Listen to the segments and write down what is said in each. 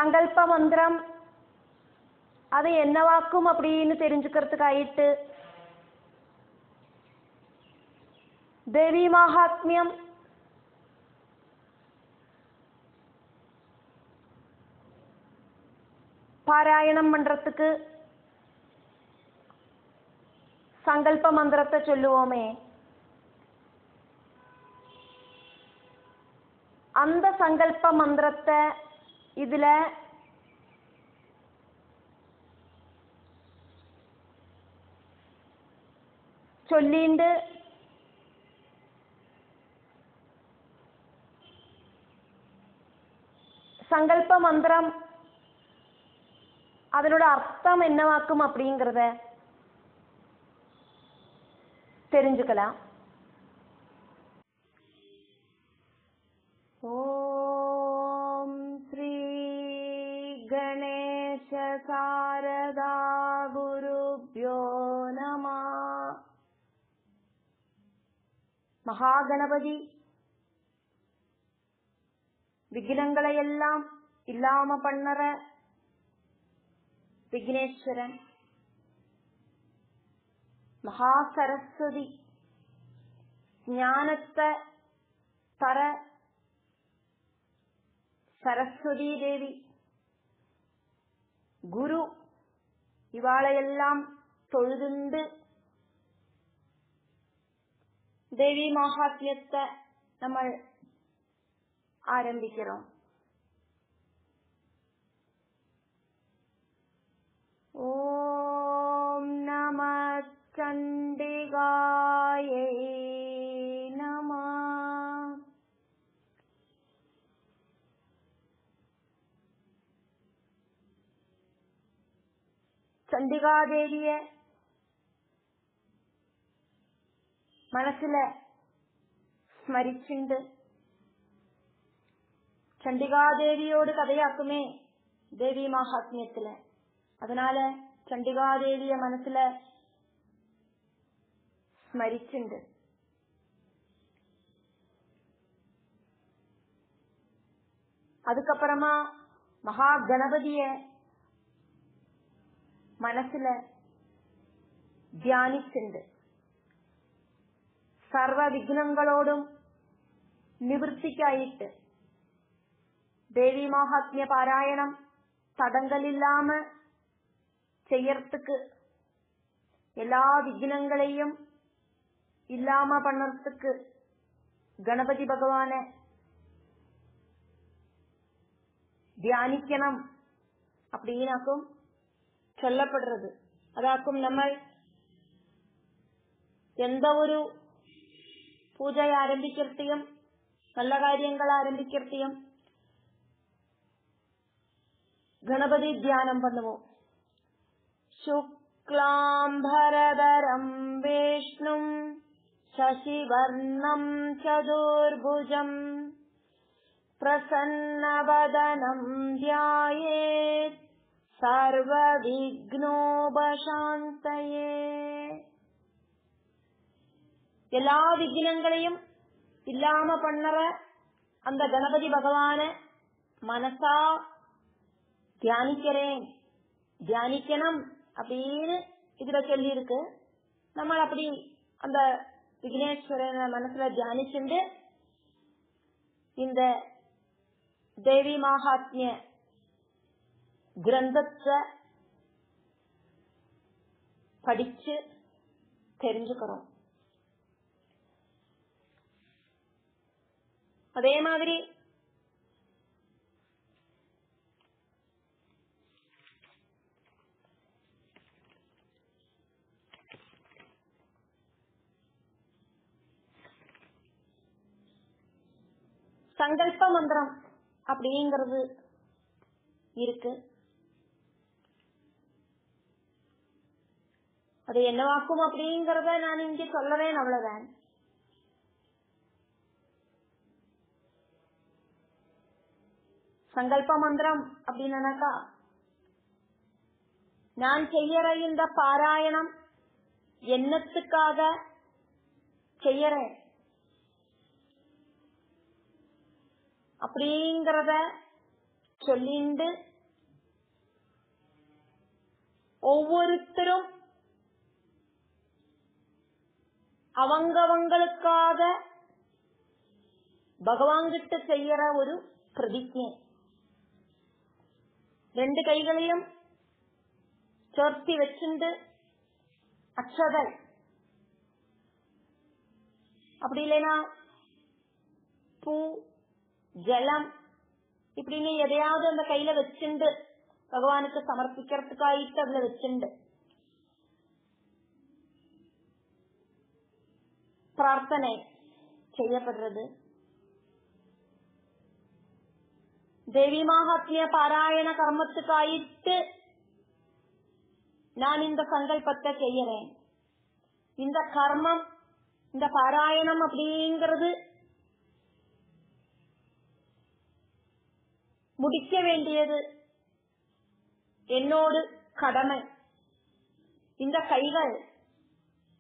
சங்கல்ப மந்திரம் அது என்னவாக்கும் அப்படின்னு தெரிஞ்சுக்கிறதுக்காயிட்டு தேவி மகாத்மியம் பாராயணம் பண்றதுக்கு சங்கல்ப மந்திரத்தை சொல்லுவோமே, அந்த சங்கல்ப மந்திரத்தை இதுல சொல்லிண்டு சங்கல்ப மந்திரம் அதனோட அர்த்தம் என்னவாக்கும் அப்படிங்கிறத தெரிஞ்சுக்கலாம். ஓம் ஸ்ரீ கணேச சாரதா குருப்யோ நமः. மகாகணபதி விக்னங்களை எல்லாம் இல்லாம பண்ணற விக்னேஸ்வரன், மகா சரஸ்வதி ஞானத்தை தர சரஸ்வதி தேவி, குரு இவாளையெல்லாம் தொழுதுண்டு தேவி மகாத்மியத்தை நம்ம ஆரம்பிக்கிறோம். ஓம் நம சண்டிகாயை நமः. சண்டிகாதேவிய മനസ്സിലെ സ്മരിച്ചുണ്ട് ചണ്ഡികാദേവിയോട് കഥയാക്കുമേ ദേവി മഹാത്മ്യത്തില്. അതിനാല് ചണ്ഡികാദേവിയെ മനസ്സില് സ്മരിച്ചുണ്ട്. அதுக்கப்புறமா மகாகணபதிய മനസ്സില് ധ്യാനിച്ചുണ്ട്. സർവ വിഘ്നങ്ങളോടും നിവൃത്തിക്കായിട്ട് தேவி மகாத்மிய பாராயணம் தடங்கள் இல்லாம செய்யறதுக்கு, எல்லா விக்னங்களையும் இல்லாம பண்ணறதுக்கு கணபதி பகவான தியானிக்கணும் அப்படின்னாக்கும் சொல்லப்படுறது. അതാക്കും നമ്മൾ எந்த ஒரு பூஜை ஆரம்பிக்கிறதையும் நல்ல காரியங்கள் ஆரம்பிக்கிறதையும் கணபதி தியானம் பண்ணுவோம். சுக்லாம்பரதரம் விஷ்ணும் சசிவர்ணம் சதுர்புஜம் பிரசன்னவதனம் த்யாயேத் சர்வ விக்னோபசாந்தயே. எல்லா விக்னங்களையும் இல்லாம பண்ணற அந்த கணபதி பகவான மனசா தியானிக்கிறேன், தியானிக்கணும் அப்படின்னு இதுல சொல்லி இருக்கு. நம்ம அப்படி அந்த விக்னேஸ்வரனை மனசுல தியானிச்சுண்டு இந்த தேவி மகாத்மிய கிரந்தத்தை படிச்சு தெரிஞ்சுக்கிறோம். அதே மாதிரி சங்கல்ப மந்திரம் அப்படிங்கிறது இருக்கு. அது என்னவாக்கும் அப்படிங்கறத நான் இங்க சொல்லறேன், அவ்வளவுதான். சங்கல்ப மந்திரம் அப்படின்னாக்கா, நான் செய்யற இந்த பாராயணம் என்னத்துக்காக செய்யறேன் அப்படிங்கறத சொல்லிண்டு ஒவ்வொருத்தரும் அவங்கவங்களுக்காக பகவான் கிட்ட செய்யற ஒரு பிரதிஜை. 2 கைகளையும் சேர்த்தி வச்சுண்டு அக்ஷதல் அப்படி இல்லைன்னா பூ ஜலம் இப்படின்னு எதையாவது அந்த கையில வச்சுண்டு பகவானுக்கு சமர்ப்பிக்கிறதுக்காயிட்டு அதுல வச்சுண்டு பிரார்த்தனை செய்யப்படுறது. தேவி மகாத்மிய பாராயண கர்மத்துக்காயிட்டு நான் இந்த சங்கல்பத்தை செய்யறேன். இந்த கர்மம், இந்த பாராயணம் அப்படிங்கிறது முடிக்க வேண்டியது என்னோடு கடமை. இந்த கைகள்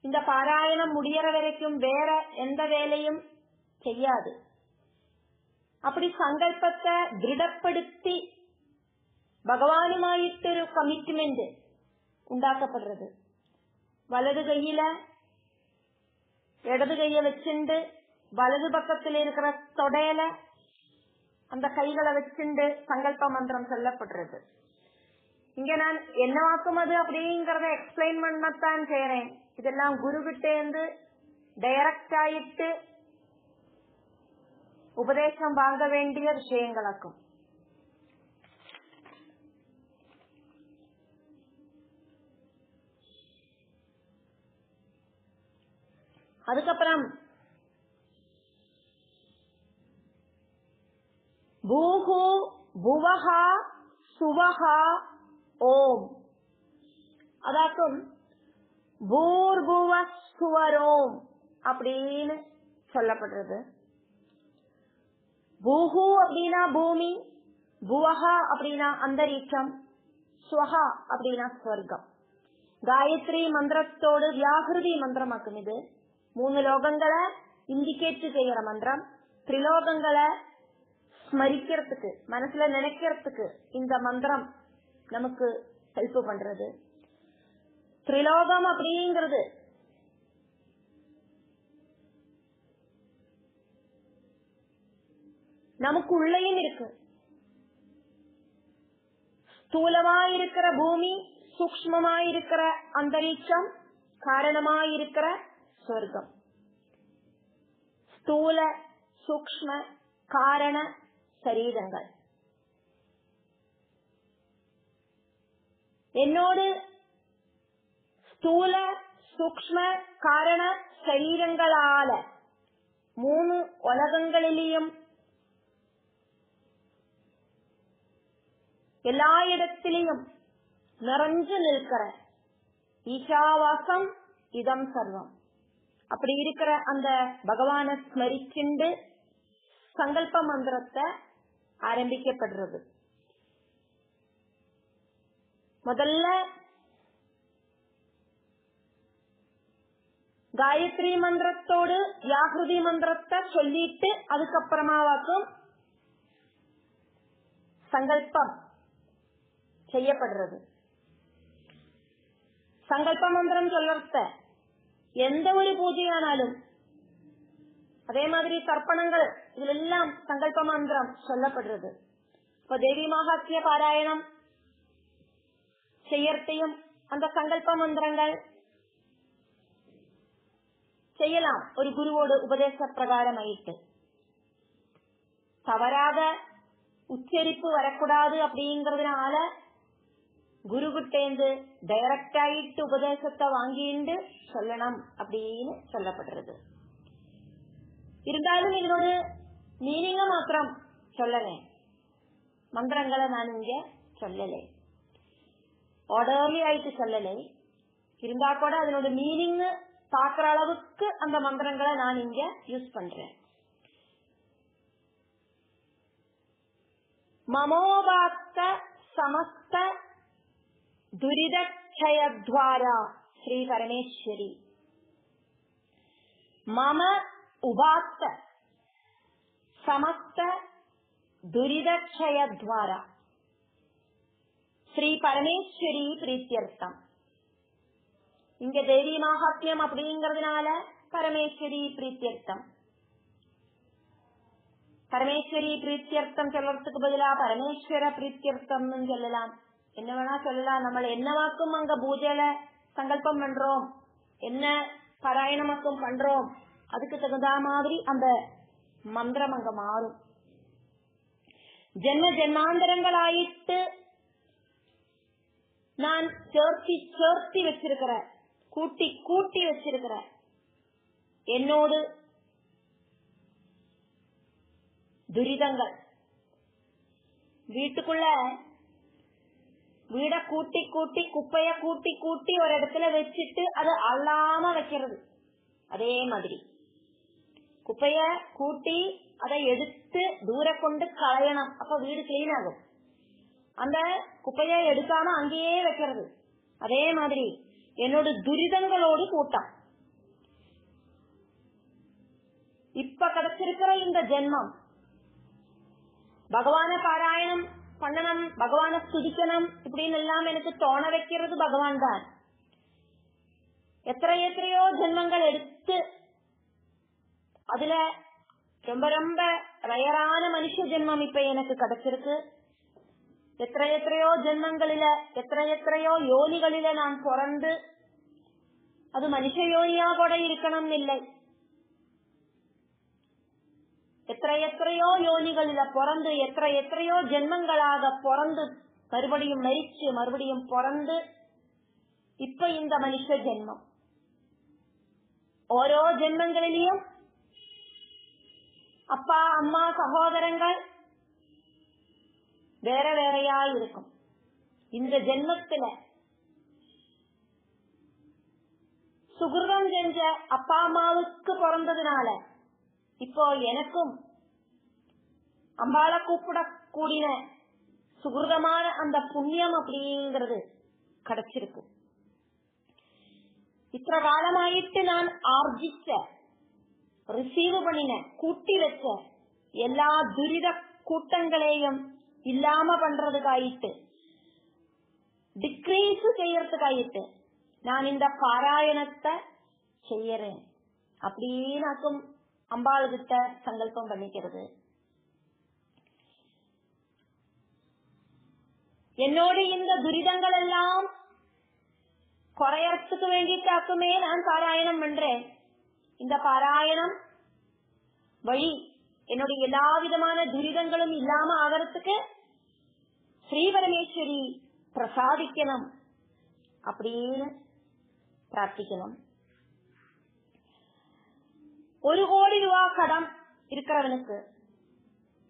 இந்த பாராயணம் முடியற வரைக்கும் வேற எந்த வேலையும் செய்யாது. அப்படி சங்கல்பத்தை திருடப்படுத்தி பகவானுமாயிட்டொரு கமிட்மெண்ட் உண்டாக்கப்படுறது. வலது கையில இடது கைய வச்சுண்டு வலது பக்கத்தில் இருக்கிற தொடையில அந்த கைகளை வச்சுண்டு சங்கல்ப மந்திரம் சொல்லப்படுறது. இங்க நான் என்னவாக்கும் அது அப்படிங்கறத எக்ஸ்பிளைன் பண்ணத்தான் செய்யறேன். இதெல்லாம் குரு கிட்டே இருந்து டைரக்ட் ஆயிட்டு உபதேசம் வாங்க வேண்டிய விஷயங்களுக்கும். அதுக்கப்புறம் பூஹு புவஹா சுவஹா ஓம், அதாக்கும் பூர்புவ சுவரோம் அப்படின்னு சொல்லப்படுறது. பூஹு அப்படின்னா பூமி, புவஹா அப்படின்னா அந்தரீட்சம், ஸ்வஹா அப்படின்னா ஸ்வர்க்கம். காயத்ரி மந்திரத்தோடு வியாகிருதி மந்திரமாக்கும். இது 3 லோகங்களை இண்டிகேட் செய்யற மந்திரம். 3 லோகங்களை ஸ்மரிக்கிறதுக்கு, மனசுல நினைக்கிறதுக்கு இந்த மந்திரம் நமக்கு ஹெல்ப் பண்றது. திரிலோகம் அப்படிங்கிறது நமக்கு உள்ளேயும் இருக்கு. ஸ்தூலமாயிருக்கிற பூமி, சூக்ஷ்மமாயிருக்கிற அந்தரீட்சம், காரணமாயிருக்கிற சொர்க்கம். ஸ்தூல சூக்ஷ்ம காரண சரீரங்கள். என்னோடு ஸ்தூல சூக்ஷ்ம காரண சரீரங்களால 3 உலகங்களிலும் எல்லா இடத்திலையும் நிறைஞ்சு நிற்கிற ஈஷாவாசம் இதம் சர்வம் அப்படி இருக்கிற அந்த பகவானை ஸ்மரிச்சுண்டு சங்கல்ப மந்திரத்தை ஆரம்பிக்கப்படுறது. முதல்ல காயத்ரி மந்திரத்தோடு வியாகிருதி மந்திரத்தை சொல்லிட்டு அதுக்கப்புறமாவாக்கும் சங்கல்பம் செய்யப்படுறது. சங்கல்ப மந்திரம் சொல்லறத எந்த ஒரு பூஜையானாலும் அதே மாதிரி தர்ப்பணங்கள் இதுல எல்லாம் சங்கல்ப மந்திரம் சொல்லப்படுறது. இப்ப தேவி மகாத்மிய பாராயணம் செய்யறதையும் அந்த சங்கல்ப மந்திரங்கள் செய்யலாம். ஒரு குருவோடு உபதேச பிரகாரம் ஆயிட்டு தவறாக உச்சரிப்பு வரக்கூடாது அப்படிங்கறதுனால குரு கிட்டேந்து டைரக்ட் ஆயிட்டு உபதேசத்தை வாங்கிட்டு சொல்லணும் அப்படின்னு சொல்லப்படுறது. இருந்தாலும் இதனோட மீனிங்க மாத்திரம் சொல்லலேன், மந்திரங்களை நான் இங்க சொல்லலை, ஆர்டர்லி ஆயிட்டு சொல்லலை. இருந்தா கூட அதனோட மீனிங் பாக்குற அளவுக்கு அந்த மந்திரங்களை நான் இங்க யூஸ் பண்றேன். மமோபாத்த சமஸ்த துரிதக்ஷயத்வாரா ஸ்ரீ பரமேஸ்வரி. மம உபாத்த சமஸ்த துரிதக்ஷயத்வாரா, ஸ்ரீ பரமேஸ்வரி பிரீத்தியர்த்தம். இங்க தேவி மகாத்மியம் அப்படிங்கறதுனால பரமேஸ்வரி பிரீத்தியர்த்தம். பரமேஸ்வரி பிரீத்தியர்த்தம் சொல்றதுக்கு பதிலா பரமேஸ்வர பிரீத்தியர்த்தம் சொல்லலாம். என்ன வேணா சொல்லலாம். நம்ம என்னவாக்கும் அங்க பூஜையில சங்கல்பம் பண்றோம், என்ன பாராயணமாக்கும் பண்றோம், அதுக்கு தகுந்த மாதிரி அந்த மந்திரம் அங்க மாறும். ஜென்ம ஜென்மாந்தரங்களாயிட்டு நான் சேர்த்தி வச்சிருக்கிற, கூட்டி கூட்டி வச்சிருக்கிற என்னோடு துரிதங்கள், வீட்டுக்குள்ள வீட கூட்டி கூட்டி குப்பைய கூட்டி கூட்டி ஒரு இடத்துல வச்சுட்டு அது அள்ளாம வைக்கிறது. அதே மாதிரி குப்பைய கூட்டி அதை எடுத்து தூர கொண்டு களையணும். அப்ப வீடு கிளீன் ஆகும். அந்த குப்பைய எடுக்காம அங்கேயே வைக்கிறது. அதே மாதிரி என்னோட துரிதங்களோடு கூட்டம். இப்ப கிடைச்சிருக்கிற இந்த ஜென்மம் பகவான பாராயணம் பண்ணணும், பகவான ஸ்துதிக்கணும் இப்படின்னு எல்லாம் எனக்கு தோண வைக்கிறது பகவான் தான். எத்தனையோ ஜென்மங்கள் எடுத்து அதுல ரொம்ப ரொம்ப ரயரான மனுஷ ஜென்மம் இப்ப எனக்கு கிடைச்சிருக்கு. எத்தனையோ ஜென்மங்களில எத்தனையோ யோனிகளில நான் பிறந்து, அது மனுஷ யோனியா கூட இருக்கணும் இல்லை, எத்தனையோ யோனிகளில பிறந்து எத்தனையோ ஜென்மங்களாக பிறந்து மறுபடியும் மரிச்சு மறுபடியும் பிறந்து இப்ப இந்த மனுஷ ஜென்மம். ஓரோ ஜென்மங்களிலும் அப்பா அம்மா சகோதரங்கள் வேற வேறையா இருக்கும். இந்த ஜென்மத்துல சுகிருதம் செஞ்ச அப்பா அம்மாவுக்கு பிறந்ததுனால இப்போ எனக்கும் அம்பாளை கூப்பிடக்கூடிய சுகிருதமான அந்த புண்ணியம் அப்படிங்கிறது கிடைச்சிருக்கு. இത്ര காலமாயிட்டு நான் ஆர்ஜிச்ச, ரிசீவ் பண்ணின, கூட்டி வச்ச எல்லா துரித கூட்டங்களையும் இல்லாம பண்றதுக்காயிட்டு, டிக்ரீஸ் செய்யறதுக்காயிட்டு நான் இந்த பாராயணத்தை செய்யறேன் அப்படின்னாக்கும் அம்பாள் கிட்ட சங்கல்பம் பண்ணிக்கிறது. என்னோட இந்த துரிதங்கள் எல்லாம் குறையறதுக்கு வேண்டிட்டாக்குமே நான் பாராயணம் பண்றேன். இந்த பாராயணம் வழி என்னுடைய எல்லா விதமான துரிதங்களும் இல்லாம ஆகிறதுக்கு ஸ்ரீ பரமேஸ்வரி பிரசாதிக்கணும் அப்படின்னு பிரார்த்திக்கணும். 1 கோடி ரூபாய் கடன் இருக்கிறவனுக்கு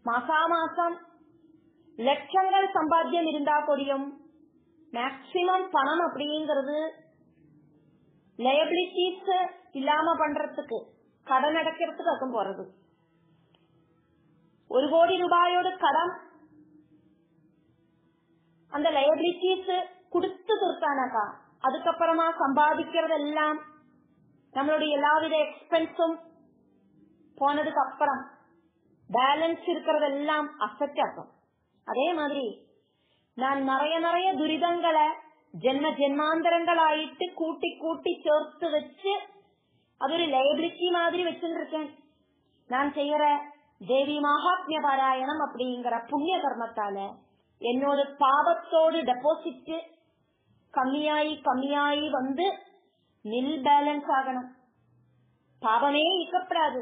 மாசாமாசம் லட்சங்கள் சம்பாத்தியம் இருந்தா கூடியும் மேக்சிமம் பணம் அப்படிங்கிறது லயபிலிட்டிஸ் இல்லாம பண்றதுக்கு, கடன் அடைக்கிறதுக்கு அதுக்கும் போறது. 1 கோடி ரூபாயோட கடன் அந்த லயபிலிட்டிஸ் கொடுத்து தீர்த்தானாக்கா அதுக்கப்புறமா சம்பாதிக்கிறதெல்லாம் நம்மளுடைய எல்லாவித எக்ஸ்பென்ஸும் போனதுக்கு அப்புறம் பேலன்ஸ் இருக்கிறதெல்லாம் அசெட் ஆகும். அதே மாதிரி நான் நிறைய துரிதங்களை ஜென்ம ஜென்மாந்தரங்களாயிட்டு கூட்டி கூட்டி சேர்த்து வச்சு அது ஒரு லைபிலிட்டி மாதிரி வச்சுருக்கேன். நான் செய்யற தேவி மகாத்மிய பாராயணம் அப்படிங்கிற புண்ணிய கர்மத்தால என்னோட பாவத்தோடு டெபாசிட் கம்மியாயி வந்து நில் பேலன்ஸ் ஆகணும். பாவமே இருக்கப்படாது.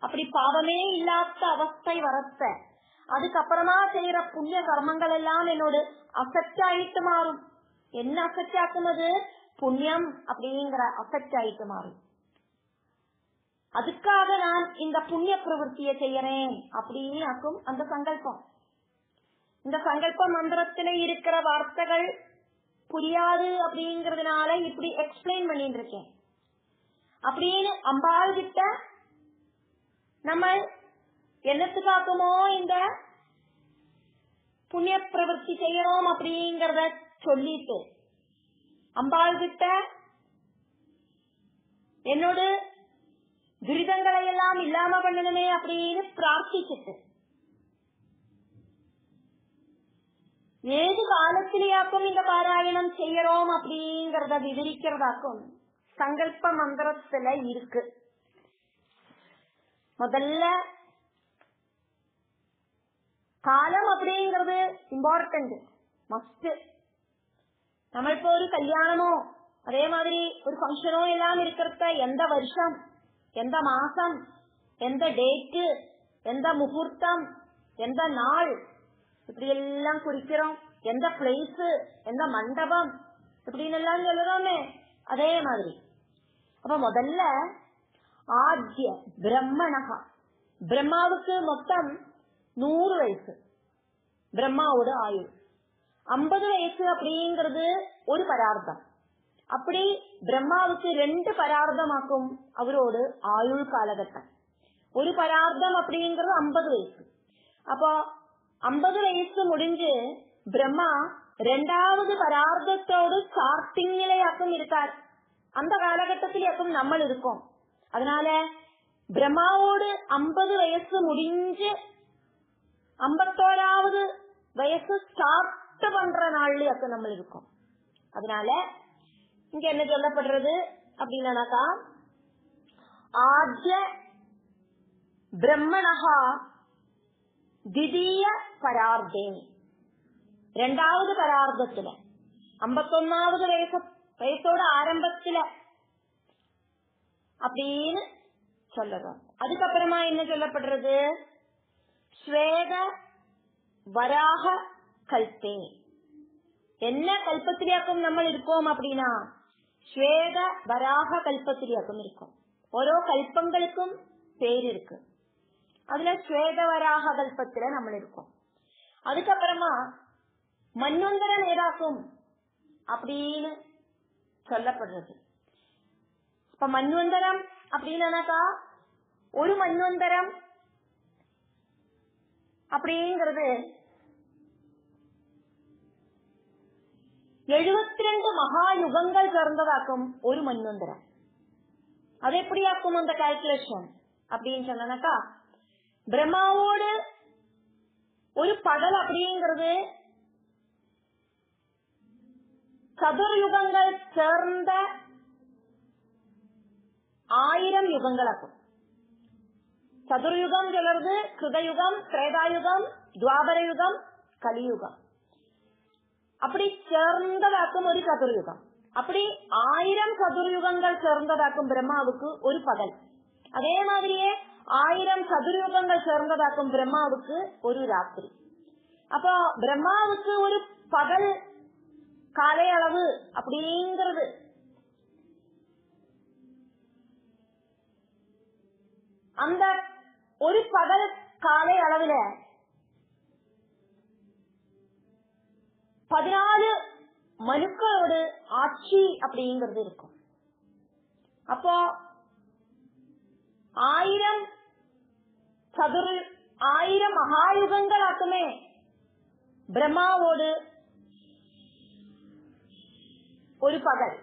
அப்படி பாவமே இல்லாத அவஸ்தை வரத்த அதுக்கப்புறமா செய்யற புண்ணிய கர்மங்கள் எல்லாம் என்னோட அசெட் ஆயிட்டு மாறும். என்ன அசெட் ஆக்கும்? அது புண்ணியம் அப்படிங்கிற அசெட் ஆயிட்டு மாறும். அதுக்காக நான் இந்த புண்ணிய பிரவൃத்தியை செய்யறேன் அப்படின்னு ஆக்கும் அந்த சங்கல்பம். இந்த சங்கல்ப மந்திரத்துல இருக்கிற வார்த்தைகள் புரியாது அப்படிங்கறதுனால இப்படி எக்ஸ்பிளைன் பண்ணிட்டு இருக்கேன். அப்படின்னு அம்பாள் கிட்ட நம்ம என்னத்துக்காக்குமோ இந்த புண்ணிய பிரவൃத்தி செய்யறோம் அப்படிங்கறத சொல்லிட்டு அம்பாள் கிட்ட என்னோட துரிதங்களை எல்லாம் இல்லாம பண்ணணுமே அப்படின்னு பிரார்த்திச்சுட்டு ஏது காலத்திலேயாக்கும் இந்த பாராயணம் செய்யறோம் அப்படிங்கறத விவரிக்கிறதாக்கும் சங்கல்ப மந்திரத்துல இருக்கு. முதல்ல காலம் அப்படிங்கிறது இம்பார்ட்டன்ட், மஸ்ட். நம்ம இப்போ ஒரு கல்யாணமோ அதே மாதிரி ஒரு ஃபங்க்ஷனோ எல்லாம் இருக்கிறத எந்த வருஷம், எந்த மாசம், எந்த டேட்டு, எந்த முகூர்த்தம், எந்த நாள் இப்படி எல்லாம் குறிக்கிறோம். எந்த பிளேஸ், எந்த மண்டபம் இப்படின்னு எல்லாம் சொல்லுறோமே, அதே மாதிரி. அப்ப முதல்ல ஆத்ய பிரம்மணகா, பிரம்மாவுக்கு மொத்தம் 100 வயசு, பிரம்மாவோட ஆயுள் 50 வயசு அப்படிங்கிறது ஒரு பரார்த்தம். அப்படி பிரம்மாவுக்கு 2 பரார்த்தமாக்கும் அவரோடு ஆயுள் காலகட்டம். ஒரு பரார்த்தம் அப்படிங்கிறது 50 வயசு. அப்போ 50 வயசு முடிஞ்சு பிரம்மா 2வது பரார்த்தத்தோடு ஸ்டார்டிங்கிலேயாக்கும் இருக்கார். அந்த காலகட்டத்திலேயாக்கும் நம்ம இருக்கோம். அதனால பிரம்மாவோடு 50 வயசு முடிஞ்சு 51வது வயசு ஸ்டார்ட் பண்ற நாள்லயாக்கும் நம்ம இருக்கோம். அதனால இங்க என்ன சொல்லப்படுறது அப்படின்னாக்கா, ஆத்ய பிரம்மணஹா திதீய பரார்த்தே, 2வது பரார்த்தத்துல 51வது வயசோட ஆரம்பத்துல அப்படின்னு சொல்லுறோம். அதுக்கப்புறமா என்ன சொல்லப்படுறது, ஸ்வேத வராக கல்பே. என்ன கல்பத்திலேயாக்கும் நம்ம இருக்கோம் அப்படின்னா, ஸ்வேத வராக கல்பத்திலேயாக்கும் இருக்கும். ஓரோ கல்பங்களுக்கும் பேர் இருக்கு. அதுல ஸ்வேத வராக கல்பத்துல நம்ம இருக்கோம். அதுக்கப்புறமா மன்வந்தர நேராக்கும் அப்படின்னு சொல்லப்படுறது. இப்ப மன்வந்தரம் அப்படின்னாக்கா, ஒரு மன்வந்தரம் அப்படிங்கிறது 72 மகா யுகங்கள் சேர்ந்ததாக்கும் ஒரு மன்வந்தரம். அது எப்படியாக்கும் அந்த கால்குலேஷன் அப்படின்னு சொன்னாக்கா, பிரம்மாவோடு ஒரு பகல் அப்படிங்கிறது சதுர்யுகங்கள் சேர்ந்த 1000 யுகங்களாக்கும். சதுர்யுகம் சொல்றது கிருதயுகம், திரேதாயுகம், துவாபர யுகம், கலியுகம். அப்படி சேர்ந்ததாக்கும் ஒரு சதுர்யுகம். அப்படி 1000 சதுர்யுகங்கள் சேர்ந்ததாக்கும் பிரம்மாவுக்கு ஒரு பகல். அதே மாதிரியே 1000 சதுர்யுகங்கள் சேர்ந்ததாக்கும் பிரம்மாவுக்கு ஒரு ராத்திரி. அப்போ பிரம்மாவுக்கு ஒரு பகல் காலையளவு அப்படிங்கிறது அந்த ஒரு பகல் காலை அளவுல 14 மனுக்களோடு ஆட்சி அப்படிங்கிறது இருக்கும். அப்போ 1000 மகாயுகங்கள் ஆக்குமே பிரம்மாவோடு ஒரு பகல்.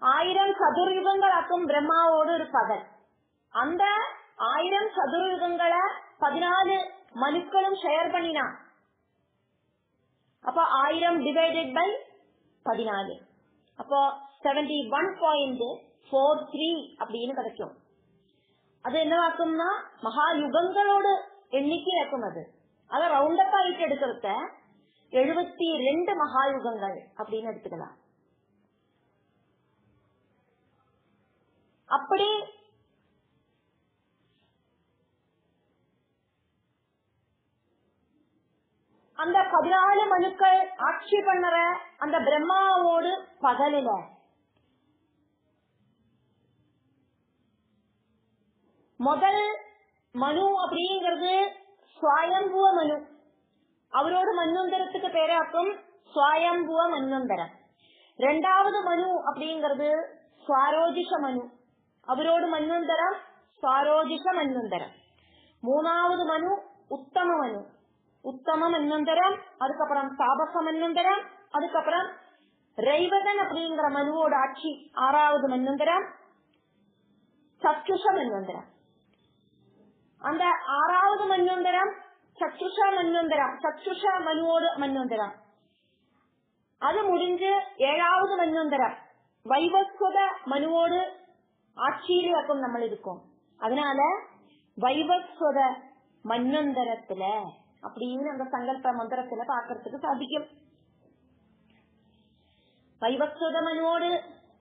1000 சதுர்யுகங்கள் ஆக்கும் பிரம்மாவோடு ஒரு பகல். அந்த 1000 சதுர்யுகங்களை 14 மனுக்களும் ஷேர் பண்ணினா, அப்போ 1000 டிவைடட் பை 14, அப்போ 71.43 அப்படின்னு கிடைக்கும். அது என்னவாக்கும்னா மகா யுகங்களோடு எண்ணிக்கையாக்கும். அதை ரவுண்டப் ஆயிட்டு எடுக்கிறத 72 மகாயுகங்கள் அப்படின்னு எடுத்துக்கலாம். அப்படி அந்த 14 மனுக்கள் ஆட்சி பண்ணற அந்த பிரம்மாவோடு பகலில முதல் மனு அப்படிங்கிறது ஸ்வயம்புவ மனு. அவரோட மன்வந்தரத்துக்கு பேராக்கும் ஸ்வயம்புவ மன்வந்தரம். 2வது மனு அப்படிங்கிறது ஸ்வாரோஜிஷ மனு. அவரோட மன்வந்தரம் ஸ்வாரோஜிஷ மன்வந்தரம். 3வது மனு உத்தம மனு, உத்தம மன்வந்தரம். அதுக்கப்புறம் தாபச மன்வந்தரம். அதுக்கப்புறம் ரைவதன் அப்படிங்கிற மனுவோட ஆட்சி 6வது மன்வந்தரம் சத்ருஷ மன்வந்தரம். அந்த 6வது மன்வந்தரம் சக்ஷுஷ மன்வந்தரம், சக்ஷுஷ மனுவோடு மன்வந்தரம். அது முடிஞ்சு 7வது மன்வந்தரம் வைவஸ்வத மனுவோடு ஆட்சியிலேயாக்கும் நம்ம இருக்கோம். அதனால வைவஸ்வத மன்வந்தரத்துல அப்படின்னு அந்த சங்கல்ப மந்திரத்துல பாக்குறதுக்கு சாதிக்கும். வைவஸ்வத மனுவோடு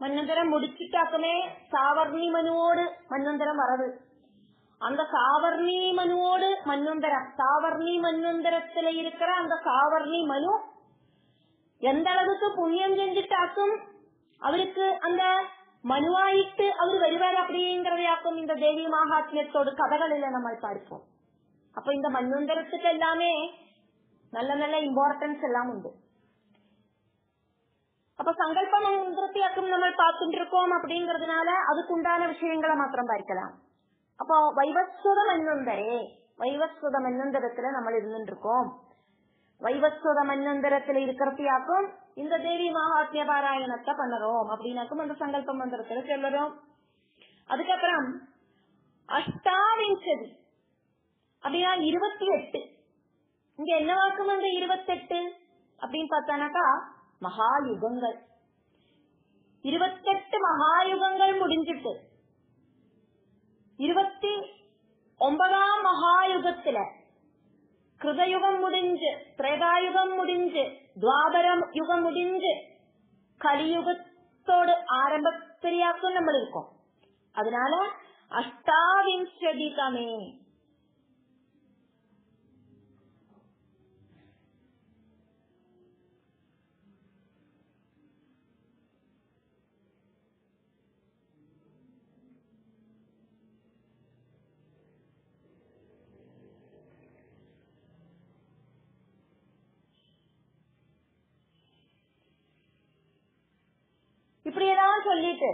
மன்வந்தரம் முடிச்சுட்டாக்குமே சாவர்ணி மனுவோடு மன்வந்தரம் வரது. அந்த சாவர்ணி மனுவோடு மன்வந்தரம், சாவர்ணி மன்வந்தரத்துல இருக்கிற அந்த சாவர்ணி மனு எந்த அளவுக்கு புண்ணியம் செஞ்சுட்டாக்கும் அவருக்கு அந்த மனுவாயிட்டு அவர் வருவார் அப்படிங்கறதையாக்கும் இந்த தேவி மகாத்மியத்தோடு கதைகளில நம்ம படிப்போம். அப்ப இந்த மன்வந்தரத்துக்கு எல்லாமே நல்ல நல்ல இம்பார்ட்டன்ஸ் எல்லாம் உண்டு. அப்ப சங்கல்ப மந்திரத்தையாக்கும் நம்ம பார்த்துட்டு இருக்கோம் அப்படிங்கறதுனால அதுக்குண்டான விஷயங்களை மாத்திரம் பார்க்கலாம். அப்போ வைவஸ்வத மன்வந்தரே, வைவஸ்வத மன்வந்தரத்துல நம்ம இருந்துட்டு இருக்கோம். வைவஸ்வத மன்வந்தரத்துல இருக்கிறதையாக்கும் இந்த தேவி மகாத்மிய பாராயணத்தை பண்ணுறோம் அப்படின்னாக்கும் அந்த சங்கல்ப மந்திரத்துல சொல்லுறோம். அதுக்கப்புறம் அஷ்டாவிஞ்சதி அப்படின்னா 28. இங்க என்ன வாக்கும் அந்த 28 அப்படின்னு பார்த்தானாக்கா மகாயுகங்கள். 28 மகாயுகங்கள் முடிஞ்சிட்டு 29ஆம் மகாயுகத்துல கிருதயுகம் முடிஞ்சு, திரேதாயுகம் முடிஞ்சு, துவாபரம் யுகம் முடிஞ்சு, கலியுகத்தோடு ஆரம்பத்திலேயாக்கும் நம்ம இருக்கோம். அதனால அஷ்டாவிம்சதிகமே. இப்படியெல்லாம் சொல்லிட்டு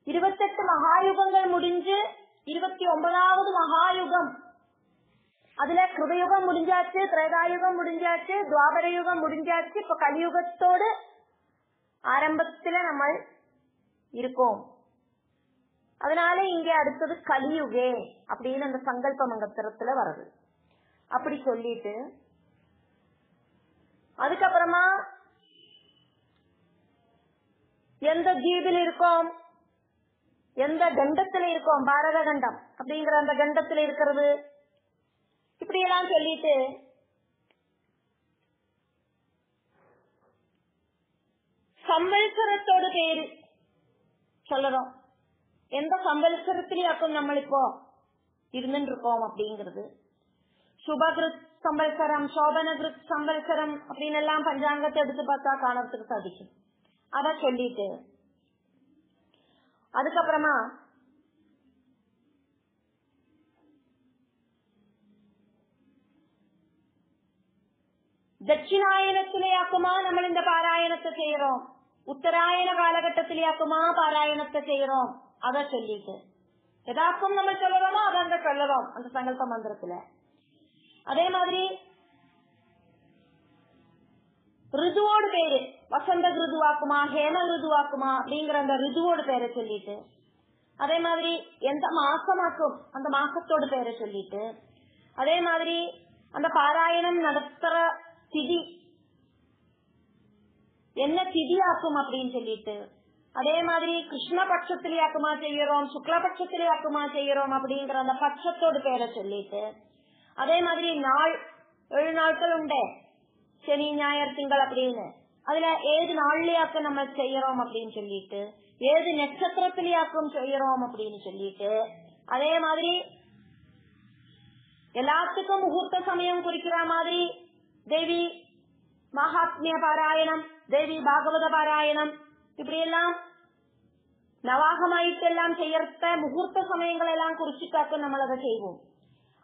28 மகாயுகங்கள் முடிஞ்சு 29வது மகாயுகம், அதுல கிருதயுகம் முடிஞ்சாச்சு, திரேதாயுகம் முடிஞ்சாச்சு, துவாபர யுகம் முடிஞ்சாச்சு. இப்ப கலியுகத்தோடு ஆரம்பத்துல நம்ம இருக்கோம். அதனால இங்க அடுத்தது கலியுகே அப்படின்னு அந்த சங்கல்ப மந்திரத்துல வருது. அப்படி சொல்லிட்டு அதுக்கப்புறமா எந்த ஜீவில் இருக்கோம், எந்த கண்டத்துல இருக்கோம், பாரத கண்டம் அப்படிங்கிற அந்த கண்டத்துல இருக்கிறது, இப்படி எல்லாம் சொல்லிட்டு சம்வத்சரத்தோட பேரு சொல்லறோம். எந்த சம்வத்சரத்திலேயாக்கும் நம்ம இப்போ இருந்துட்டு இருக்கோம் அப்படிங்கிறது. சுபகிருத் சம்வத்சரம், சோபனகிருத் சம்வத்சரம் அப்படின்னு எல்லாம் பஞ்சாங்கத்தை எடுத்து பார்த்தா காணறதுக்கு சாதிக்கும். அத சொல்லிட்டு அதுக்கப்புறமா தட்சிணாயனத்திலேயாக்குமா நம்ம இந்த பாராயணத்தை செய்யறோம், உத்தராயண காலகட்டத்திலேயாக்குமா பாராயணத்தை செய்யறோம், அத சொல்லிட்டு எதாக்கும் நம்ம சொல்லறோமோ அதை அங்க சொல்லறோம் அந்த சங்கல்ப மந்திரத்துல. அதே மாதிரி ரிதுவோடு பேரு வசந்த ரிதுவாக்குமா, ஹேம ரிதுவாக்குமா அப்படிங்கிற அந்த ரிதுவோடு பேரை சொல்லிட்டு, அதே மாதிரி எந்த மாசமாக்கும் அந்த மாசத்தோடு பேரை சொல்லிட்டு, அதே மாதிரி அந்த பாராயணம் நடத்துற திதி என்ன திதியாக்கும் அப்படின்னு சொல்லிட்டு, அதே மாதிரி கிருஷ்ண பட்சத்திலேயாக்குமா செய்யறோம், சுக்ல பட்சத்திலேயாக்குமா செய்யறோம் அப்படிங்கிற அந்த பட்சத்தோடு பேரை சொல்லிட்டு, அதே மாதிரி நாள் 7 நாட்கள் உண்டு, சனி ஞாயிறு திங்கள் அப்படின்னு, அதுல ஏது நாள்லயாக்கும் நம்ம செய்யறோம் அப்படின்னு சொல்லிட்டு, ஏது நட்சத்திரத்திலேயாக்கும் செய்யறோம் அப்படின்னு சொல்லிட்டு, அதே மாதிரி எல்லாத்துக்கும் முகூர்த்த சமயம் குறிக்கிற மாதிரி தேவி மகாத்மிய பாராயணம், தேவி பாகவத பாராயணம், இப்படி எல்லாம் நவாகமாயிட்டு எல்லாம் செய்யறத முகூர்த்த சமயங்கள் எல்லாம் குறிச்சுட்டாக்க நம்ம அதை செய்வோம்.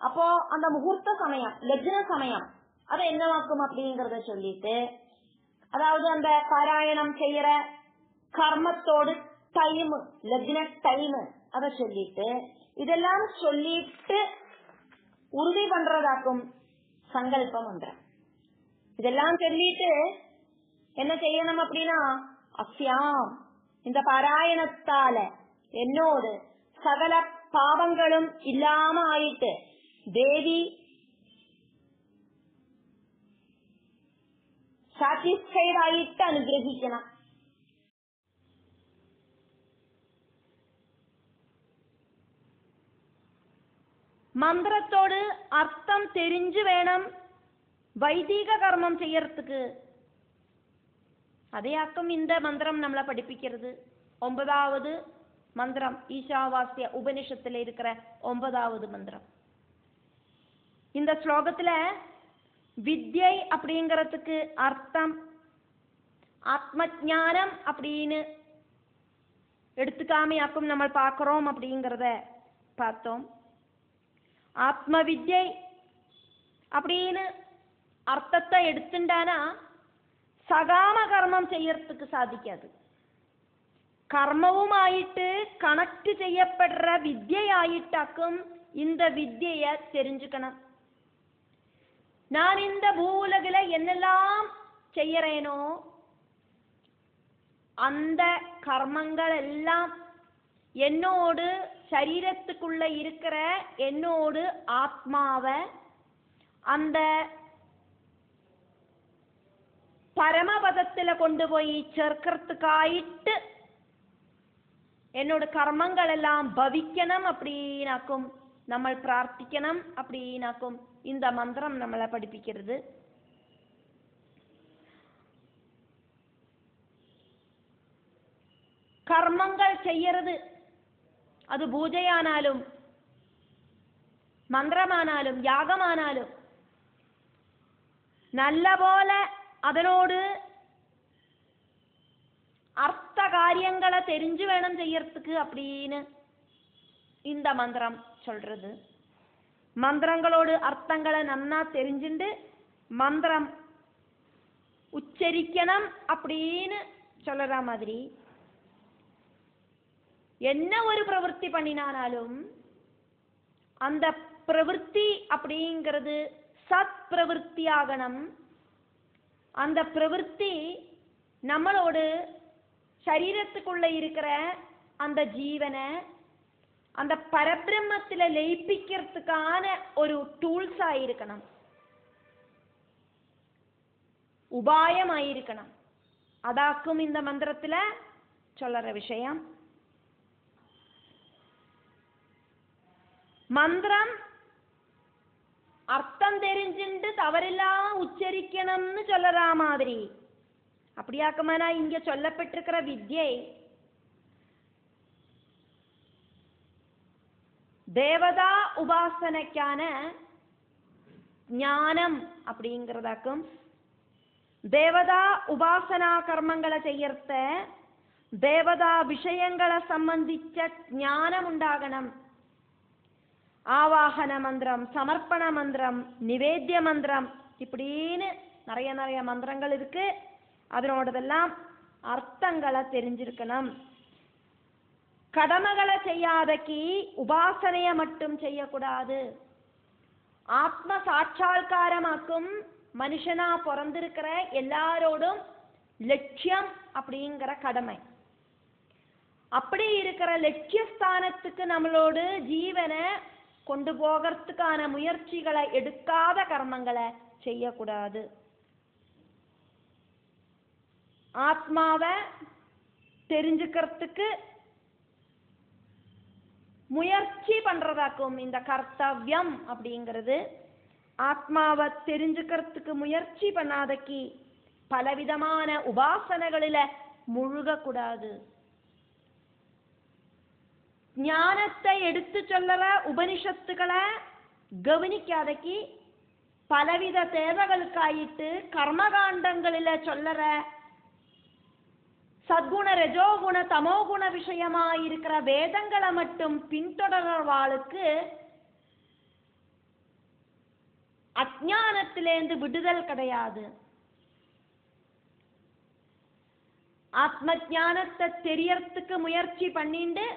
அப்போ அந்த முகூர்த்த சமயம், லக்ன சமயம் அதை என்னவாக்கும் அப்படிங்கறத சொல்லிட்டு, அதாவது அந்த பாராயணம் செய்யற கர்மத்தோடு டைம், லக்ன டைம் அதை சொல்லிட்டு, இதெல்லாம் சொல்லிட்டு உறுதி பண்றதாக்கும் சங்கல்ப மந்திரம். இதெல்லாம் சொல்லிட்டு என்ன செய்யணும் அப்படின்னா, அஸ்யாம் இந்த பாராயணத்தால என்னோடு சகல പാപങ്ങളും ഇല്ലാമായിട്ട് ദേവി സാറ്റിസ്ഫൈഡ് ആയിട്ട് അനുഗ്രഹിക്കണം. மந்திரத்தோடு அர்த்தம் தெரிஞ்சு வேணும் வைதிக கர்மம் செய்யறதுக்கு. அதையாக்கும் இந்த மந்திரம் நம்மளை படிப்பிக்கிறது. 9வது மந்திரம் ஈஷாவாஸ்ய உபனிஷத்துல இருக்கிற 9வது மந்திரம். இந்த ஸ்லோகத்துல வித்யை அப்படிங்கிறதுக்கு அர்த்தம் ஆத்மஞானம் அப்படின்னு எடுத்துக்காமையாக்கும் நம்ம பார்க்கிறோம் அப்படிங்கிறத பார்த்தோம். ஆத்மவித்யை அப்படின்னு அர்த்தத்தை எடுத்துட்டானா சகாம கர்மம் செய்யறதுக்கு சாதிக்காது. கர்மவுமாயிட்டு கனெக்ட் செய்யப்படுற வித்யாயிட்டாக்கும் இந்த வித்யை தெரிஞ்சுக்கணும். நான் இந்த பூவுலகில என்னெல்லாம் செய்யறேனோ அந்த கர்மங்கள் எல்லாம் என்னோடு சரீரத்துக்குள்ள இருக்கிற என்னோடு ஆத்மாவை அந்த பரமபதத்துல கொண்டு போய் சேர்க்கிறதுக்காயிட்டு என்னோட கர்மங்கள் எல்லாம் பவிக்கணும் அப்படின்னாக்கும் நம்ம பிரார்த்திக்கணும் அப்படின்னாக்கும் இந்த மந்திரம் நம்மளை படிப்பிக்கிறது. கர்மங்கள் செய்யறது அது பூஜையானாலும் மந்திரமானாலும் யாகமானாலும் நல்ல போல அதனோடு அர்த்த காரியங்களை தெரிஞ்சு வேணும் செய்யறதுக்கு அப்படின்னு இந்த மந்திரம் சொல்றது. மந்திரங்களோடு அர்த்தங்களை நன்னா தெரிஞ்சுண்டு மந்திரம் உச்சரிக்கணும் அப்படின்னு சொல்ற மாதிரி என்ன ஒரு பிரவൃத்தி பண்ணினாலும் அந்த பிரவൃத்தி அப்படிங்கிறது சத் பிரவൃத்தி ஆகணும். அந்த பிரவൃத்தி நம்மளோடு சரீரத்துக்குள்ள இருக்கிற அந்த ஜீவனை அந்த பரபிரம்மத்துல லயிப்பிக்கிறதுக்கான ஒரு டூல்ஸ் ஆயிருக்கணும், உபாயமாயிருக்கணும். அதாக்கும் இந்த மந்திரத்துல சொல்ற விஷயம். மந்திரம் அர்த்தம் தெரிஞ்சுட்டு தவறில்லாம் உச்சரிக்கணும்னு சொல்ற மாதிரி அப்படியாக்கமானா இங்க சொல்லப்பட்டிருக்கிற வித்யை தேவதா உபாசனைக்கான ஞானம் அப்படிங்கிறதாக்கும். தேவதா உபாசனா கர்மங்களை செய்யறத தேவதா விஷயங்களை சம்பந்திச்ச ஞானம் உண்டாகணும். ஆவாகன மந்திரம், சமர்ப்பண மந்திரம், நிவேத்திய மந்திரம் இப்படின்னு நிறைய மந்திரங்கள் இருக்கு. அதனோடதெல்லாம் அர்த்தங்களை தெரிஞ்சிருக்கணும். கடமைகளை செய்யாதக்கு உபாசனைய மட்டும் செய்யக்கூடாது. ஆத்ம சாட்சா்காரமாக்கும் மனுஷனா பிறந்திருக்கிற எல்லாரோடும் லட்சியம் அப்படிங்கிற கடமை. அப்படி இருக்கிற லட்சியஸ்தானத்துக்கு நம்மளோடு ஜீவனை கொண்டு போகிறதுக்கான முயற்சிகளை எடுக்காத கர்மங்களை செய்யக்கூடாது. ஆத்மாவை தெரிஞ்சுக்கிறதுக்கு முயற்சி பண்றதாக்கும் இந்த கர்த்தவியம் அப்படிங்கிறது. ஆத்மாவை தெரிஞ்சுக்கிறதுக்கு முயற்சி பண்ணாதக்கி பலவிதமான உபாசனைகளில முழுகக்கூடாது. ஞானத்தை எடுத்து சொல்லற உபனிஷத்துக்களை கவனிக்காதக்கி பலவித தேவைகளுக்காயிட்டு கர்மகாண்டங்களில சொல்லற சத்குண ரஜோகுண தமோகுண விஷயமாயிருக்கிற வேதங்களை மட்டும் பின்தொடர்வாளுக்கு அஞ்ஞானத்திலேந்து விடுதல் கிடையாது. ஆத்ம ஞானத்தை தெரியறதுக்கு முயற்சி பண்ணிண்டு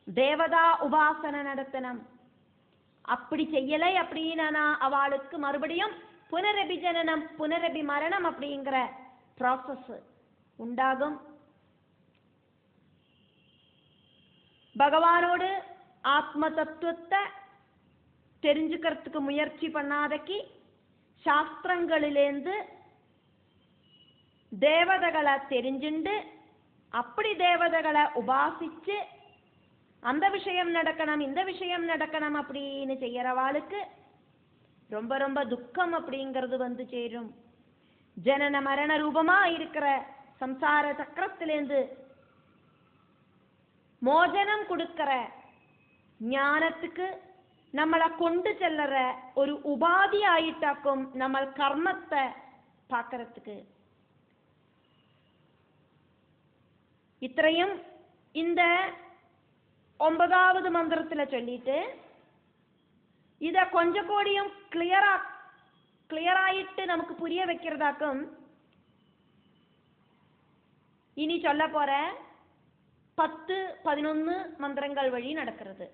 தேவதா உபாசனை நடத்தணும். அப்படி செய்யலை அப்படின்னா அவளுக்கு மறுபடியும் புனரபி ஜனனம் புனரபி மரணம் அப்படிங்கிற ப்ராசஸ் உண்டாகும். பகவானோடு ஆத்ம தத்துவத்தை தெரிஞ்சுக்கிறதுக்கு முயற்சி பண்ணாதக்கு சாஸ்திரங்களிலேந்து தேவதைகளை தெரிஞ்சுண்டு அப்படி தேவதைகளை உபாசிச்சு அந்த விஷயம் நடக்கணும் இந்த விஷயம் நடக்கணும் அப்படின்னு செய்யறவாளுக்கு ரொம்ப ரொம்ப துக்கம் அப்படிங்கிறது வந்து சேரும். ஜனன மரண ரூபமா இருக்கிற சம்சார சக்கரத்திலேந்து மோசனம் கொடுக்கிற ஞானத்துக்கு நம்மளை கொண்டு செல்லற ஒரு உபாதி ஆயிட்டாக்கும் நம்ம கர்மத்தை பார்க்கறதுக்கு. இത്രയും இந்த 9வது மந்திரத்துல சொல்லிட்டு இத கொஞ்சம் கூடியும் கிளியராயிட்டு நமக்கு புரிய வைக்கிறதாக்கும் இனி சொல்ல போற 10, 11 மந்திரங்கள் வழி நடக்கிறது.